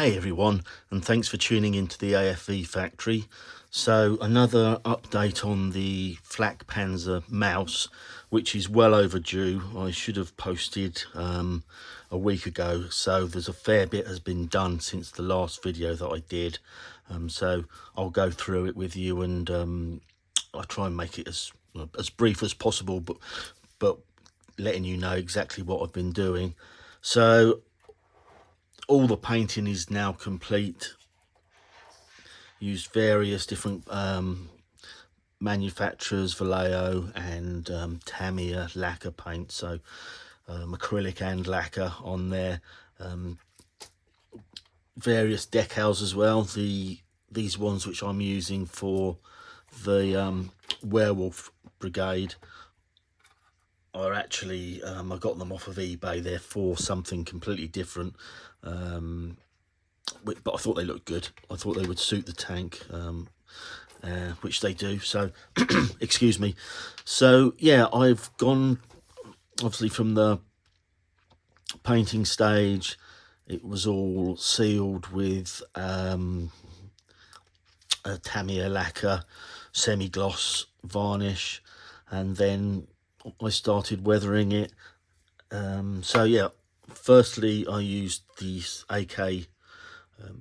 Hey everyone, and thanks for tuning into the AFV factory. So another update on the Flakpanzer Maus, which is well overdue. I should have posted a week ago, so there's a fair bit has been done since the last video that I did. So I'll go through it with you, and I'll try and make it as brief as possible, but letting you know exactly what I've been doing. So all the painting is now complete. Used various different manufacturers, Vallejo and Tamiya lacquer paint, so acrylic and lacquer on there. Various decals as well. These ones which I'm using for the Werewolf Brigade are actually I got them off of eBay. They're for something completely different, but I thought they looked good. I thought they would suit the tank, which they do. So excuse me. So yeah, I've gone obviously from the painting stage. It was all sealed with a Tamiya lacquer, semi-gloss varnish, and then I started weathering it. So yeah, firstly I used the AK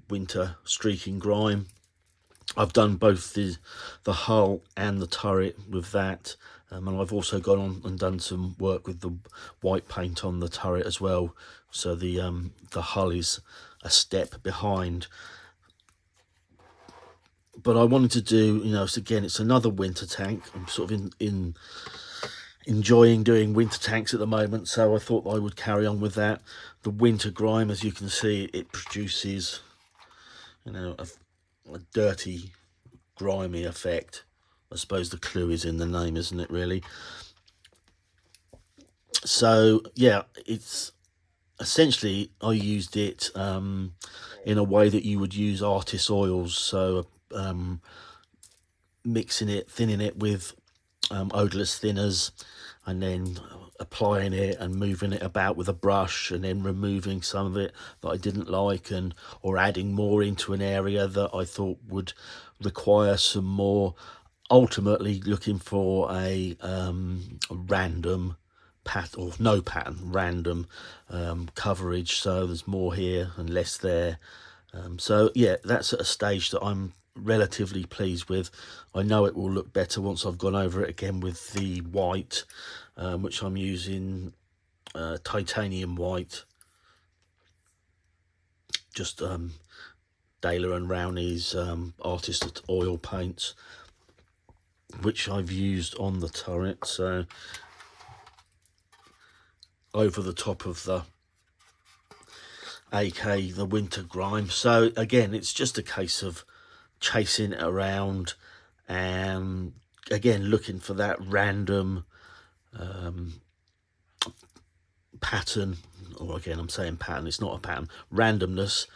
winter streaking grime. I've done both the hull and the turret with that, and I've also gone on and done some work with the white paint on the turret as well, so the hull is a step behind. But I wanted to do, again, it's another winter tank. I'm sort of enjoying doing winter tanks at the moment, so I thought I would carry on with that. The winter grime, as you can see, it produces a dirty, grimy effect. I suppose the clue is in the name, isn't it, really? So yeah, it's essentially, I used it in a way that you would use artist oils, so mixing it, thinning it with odorless thinners, and then applying it and moving it about with a brush, and then removing some of it that I didn't like, or adding more into an area that I thought would require some more. Ultimately looking for a random pattern, or no pattern, random coverage, so there's more here and less there. So yeah, that's at a stage that I'm relatively pleased with. I know it will look better once I've gone over it again with the white, which I'm using titanium white, just Dahler and Rowney's artist oil paints, which I've used on the turret. So over the top of the AK, the winter grime. So again, it's just a case of chasing it around and again looking for that random pattern, or again I'm saying pattern, it's not a pattern, randomness.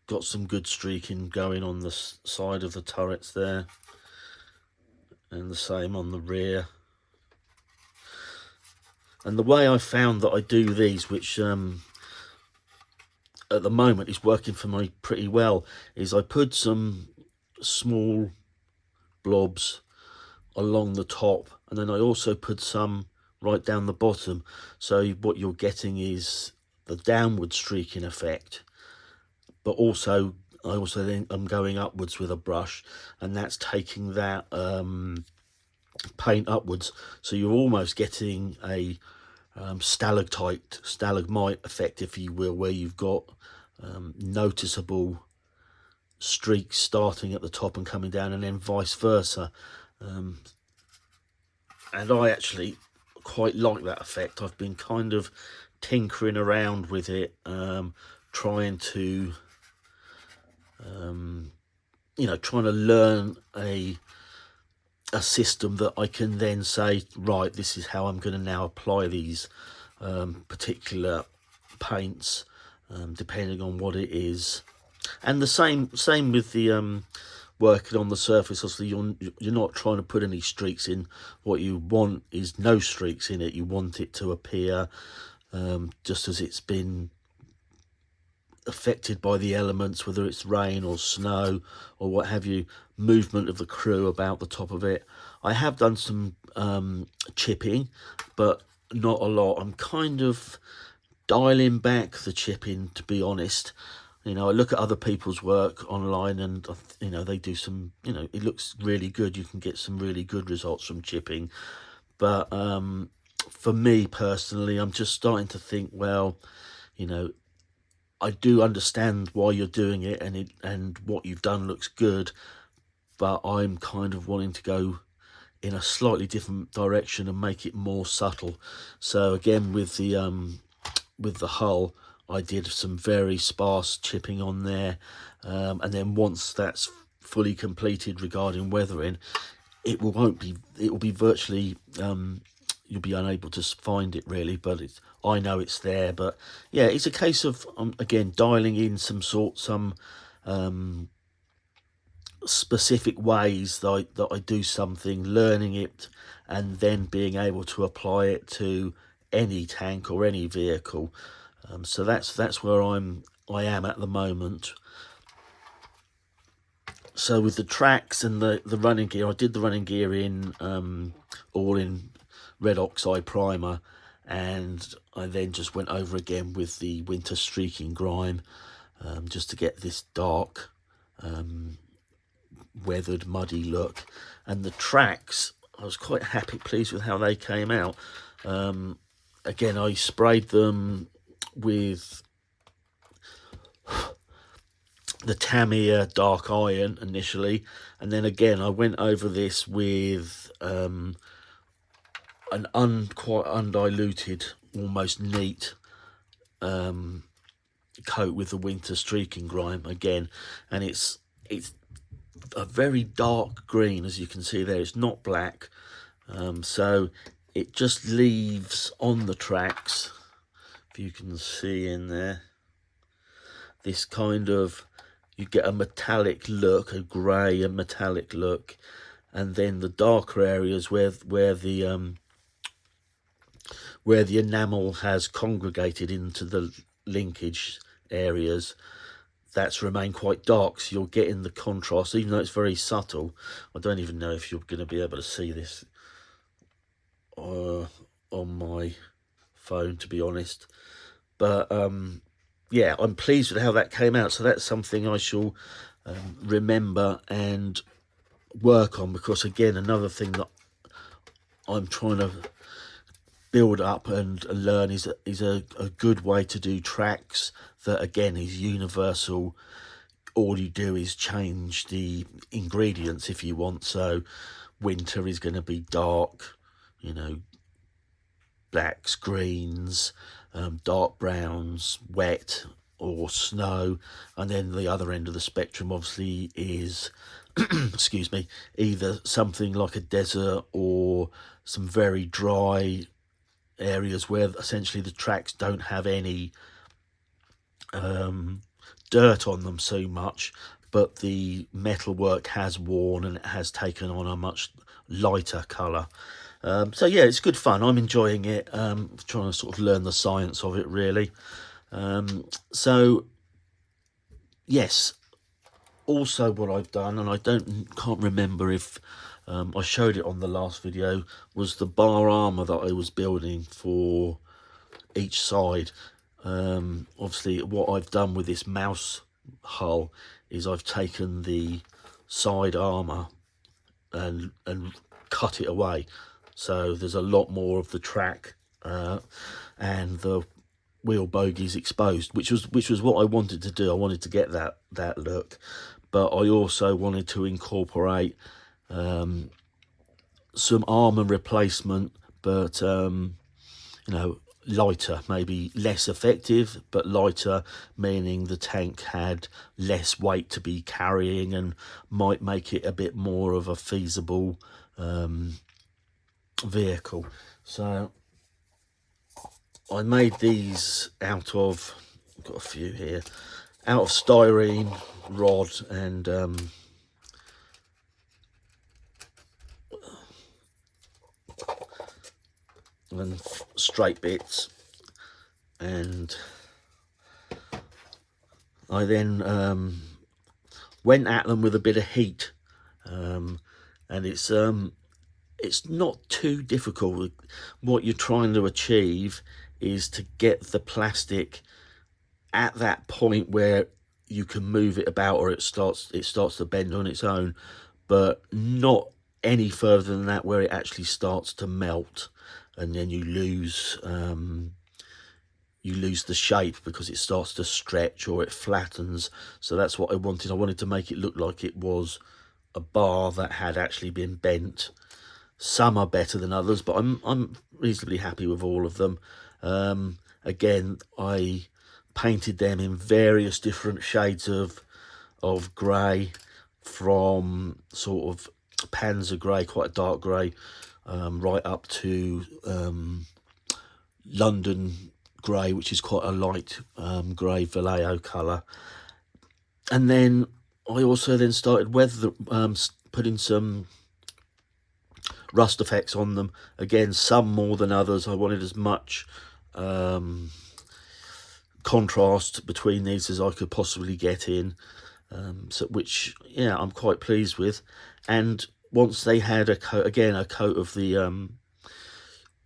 Got some good streaking going on the side of the turrets there, and the same on the rear. And the way I found that I do these, which at the moment is working for me pretty well, is I put some small blobs along the top, and then I also put some right down the bottom, so what you're getting is the downward streaking effect, but also then I'm going upwards with a brush, and that's taking that paint upwards, so you're almost getting a stalagmite effect, if you will, where you've got noticeable streaks starting at the top and coming down, and then vice versa. And I actually quite like that effect. I've been kind of tinkering around with it, trying to trying to learn a system that I can then say, right, this is how I'm going to now apply these particular paints, depending on what it is. And the same with the working on the surface. Obviously you're not trying to put any streaks in. What you want is no streaks in it. You want it to appear just as it's been affected by the elements, whether it's rain or snow or what have you, movement of the crew about the top of it. I have done some chipping, but not a lot. I'm kind of dialing back the chipping, to be honest. You know, I look at other people's work online and, you know, they do some, you know, it looks really good. You can get some really good results from chipping. But for me personally, I'm just starting to think, well, you know, I do understand why you're doing it, and what you've done looks good, but I'm kind of wanting to go in a slightly different direction and make it more subtle. So again, with the hull, I did some very sparse chipping on there, and then once that's fully completed regarding weathering, it will be virtually you'll be unable to find it really, but I know it's there. But yeah, it's a case of again dialing in some specific ways that I do something, learning it, and then being able to apply it to any tank or any vehicle. So that's where I am at the moment. So with the tracks and the running gear, I did the running gear in all in red oxide primer, and I then just went over again with the winter streaking grime, just to get this dark weathered muddy look. And the tracks, I was quite pleased with how they came out. Again, I sprayed them with the Tamiya dark iron initially, and then again I went over this with an quite undiluted, almost neat coat with the winter streaking grime again, and it's a very dark green, as you can see there. It's not black, so it just leaves on the tracks, if you can see in there, this kind of, you get a metallic look, a grey and metallic look, and then the darker areas where the enamel has congregated into the linkage areas, that's remained quite dark, so you're getting the contrast, even though it's very subtle. I don't even know if you're going to be able to see this on my phone, to be honest, but yeah, I'm pleased with how that came out. So that's something I shall remember and work on, because again, another thing that I'm trying to build up and learn is a good way to do tracks that again is universal. All you do is change the ingredients if you want. So winter is going to be dark, you know, blacks, greens, dark browns, wet or snow, and then the other end of the spectrum obviously is excuse me, either something like a desert or some very dry areas where essentially the tracks don't have any dirt on them so much, but the metalwork has worn and it has taken on a much lighter colour. So yeah, it's good fun. I'm enjoying it, trying to sort of learn the science of it really. So yes, also what I've done, and I can't remember if I showed it on the last video, was the bar armour that I was building for each side. Obviously what I've done with this mouse hull is I've taken the side armour and cut it away, so there's a lot more of the track and the wheel bogies exposed, which was what I wanted to do. I wanted to get that look, but I also wanted to incorporate some armour replacement, but you know, lighter, maybe less effective, but lighter, meaning the tank had less weight to be carrying and might make it a bit more of a feasible vehicle. So I made these out of, I've got a few here, out of styrene rod and straight bits, and I then went at them with a bit of heat, and it's not too difficult. What you're trying to achieve is to get the plastic at that point where you can move it about, or it starts to bend on its own, but not any further than that where it actually starts to melt, and then you lose the shape because it starts to stretch or it flattens. So that's what I wanted. I wanted to make it look like it was a bar that had actually been bent. Some are better than others, but I'm reasonably happy with all of them. Again, I painted them in various different shades of grey, from sort of Panzer grey, quite a dark grey, right up to London grey, which is quite a light grey Vallejo colour. And then I also then started putting some rust effects on them. Again, some more than others. I wanted as much contrast between these as I could possibly get in, which, yeah, I'm quite pleased with. And once they had a coat of the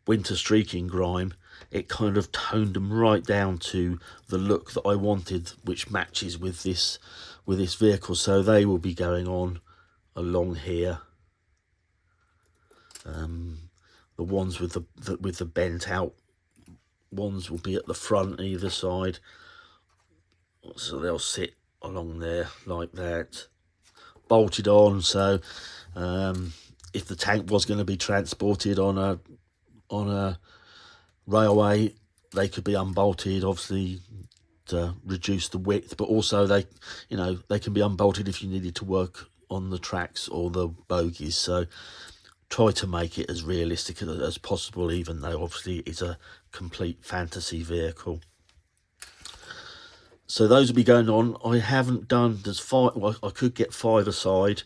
winter streaking grime, it kind of toned them right down to the look that I wanted, which matches with this vehicle. So they will be going on along here. The ones with the bent out ones will be at the front either side, so they'll sit along there like that, bolted on. So if the tank was going to be transported on a railway, they could be unbolted, obviously, to reduce the width, but also they can be unbolted if you needed to work on the tracks or the bogies. So try to make it as realistic as possible, even though obviously it's a complete fantasy vehicle. So those will be going on. I haven't done, there's 5, well, I could get 5 aside,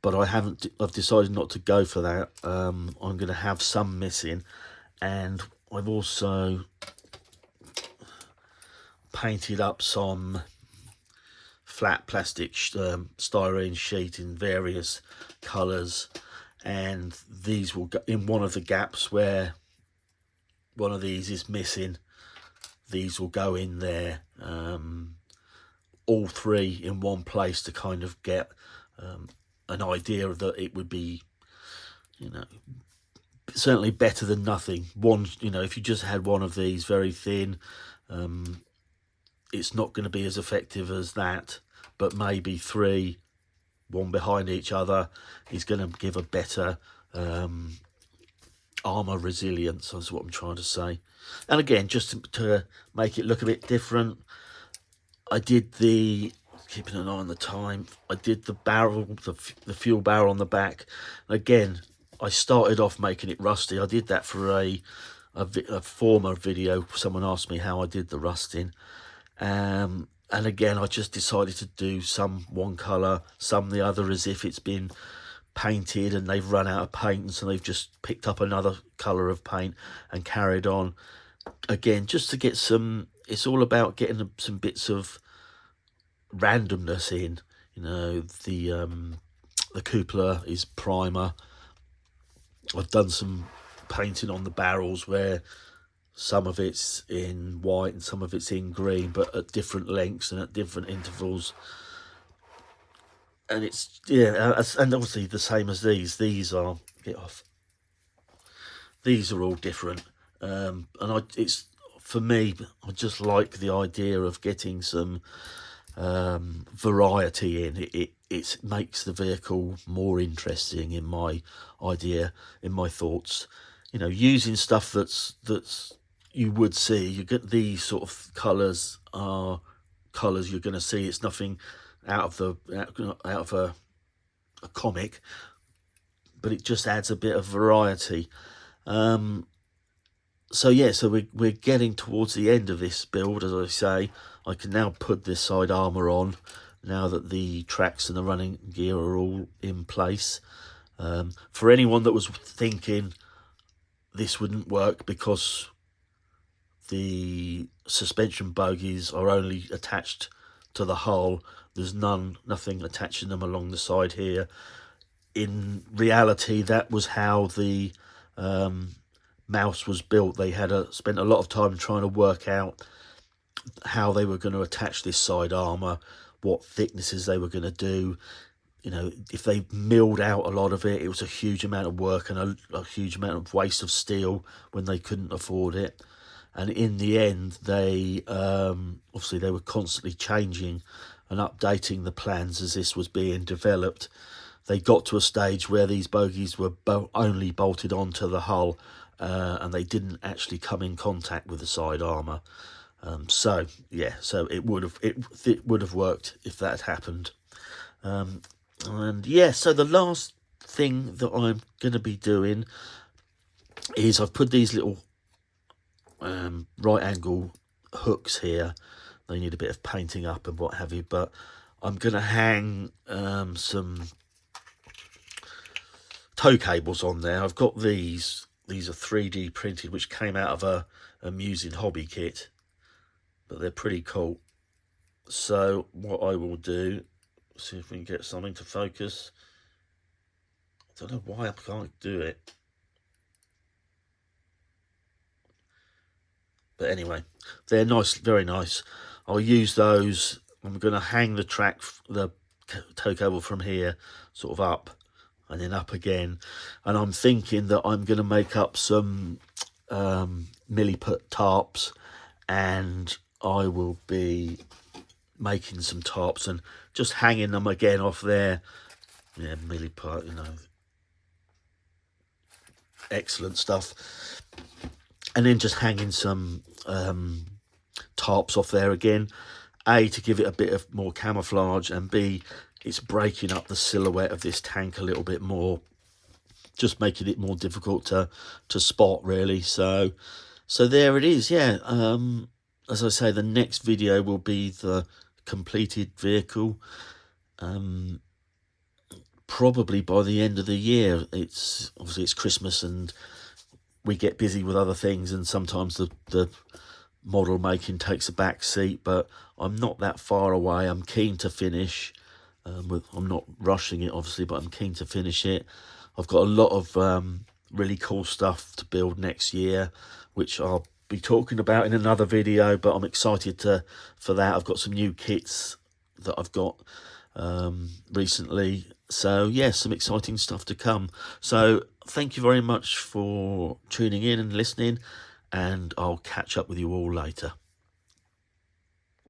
but I've decided not to go for that. I'm going to have some missing, and I've also painted up some flat plastic styrene sheet in various colours, and these will go in one of the gaps where one of these is missing. These will go in there, all 3 in one place, to kind of get an idea that it would be, certainly better than nothing. One, if you just had one of these very thin, it's not going to be as effective as that, but maybe 3, one behind each other, is going to give a better armour resilience, is what I'm trying to say. And again, just to make it look a bit different, I did keeping an eye on the time, I did the barrel, the fuel barrel on the back. Again, I started off making it rusty. I did that for a former video. Someone asked me how I did the rusting. And again, I just decided to do some one colour, some the other, as if it's been painted and they've run out of paint, and so they've just picked up another colour of paint and carried on. Again, just to get some, it's all about getting some bits of randomness in. The cupola is primer. I've done some painting on the barrels where some of it's in white and some of it's in green, but at different lengths and at different intervals. And it's, yeah, and obviously the same as these are, get off, these are all different. And it's, for me, I just like the idea of getting some variety in it. It makes the vehicle more interesting, in my idea, in my thoughts. Using stuff that's you would see. You get these sort of colours are colours you're going to see. It's nothing out of a comic, but it just adds a bit of variety. So yeah, so we're getting towards the end of this build. As I say, I can now put this side armour on now that the tracks and the running gear are all in place. For anyone that was thinking this wouldn't work because the suspension bogies are only attached to the hull. There's nothing attaching them along the side here. In reality, that was how the Maus was built. They had spent a lot of time trying to work out how they were going to attach this side armour, what thicknesses they were going to do. You know, if they milled out a lot of it, it was a huge amount of work and a huge amount of waste of steel when they couldn't afford it. And in the end, they obviously they were constantly changing and updating the plans as this was being developed. They got to a stage where these bogies were only bolted onto the hull, and they didn't actually come in contact with the side armour. So yeah, so it would have worked if that had happened. And yeah, so the last thing that I'm going to be doing is I've put these little right angle hooks here. They need a bit of painting up and what have you, but I'm going to hang some tow cables on there. I've got these are 3D printed, which came out of a amusing hobby kit, but they're pretty cool. So what I will do, see if we can get something to focus. I don't know why I can't do it. But anyway, they're nice, very nice. I'll use those. I'm going to hang the tow cable from here, sort of up, and then up again. And I'm thinking that I'm going to make up some milliput tarps, and I will be making some tarps and just hanging them again off there. Yeah, milliput, you know, excellent stuff. And then just hanging some tarps off there again. A, to give it a bit of more camouflage, and B, it's breaking up the silhouette of this tank a little bit more, just making it more difficult to spot, really. So there it is. Yeah, as I say, the next video will be the completed vehicle. Probably by the end of the year. It's obviously it's Christmas and we get busy with other things, and sometimes the model making takes a back seat, but I'm not that far away. I'm keen to finish. I'm not rushing it, obviously, but I'm keen to finish it. I've got a lot of really cool stuff to build next year, which I'll be talking about in another video, but I'm excited for that. I've got some new kits that I've got recently. So yeah, some exciting stuff to come. So thank you very much for tuning in and listening, and I'll catch up with you all later.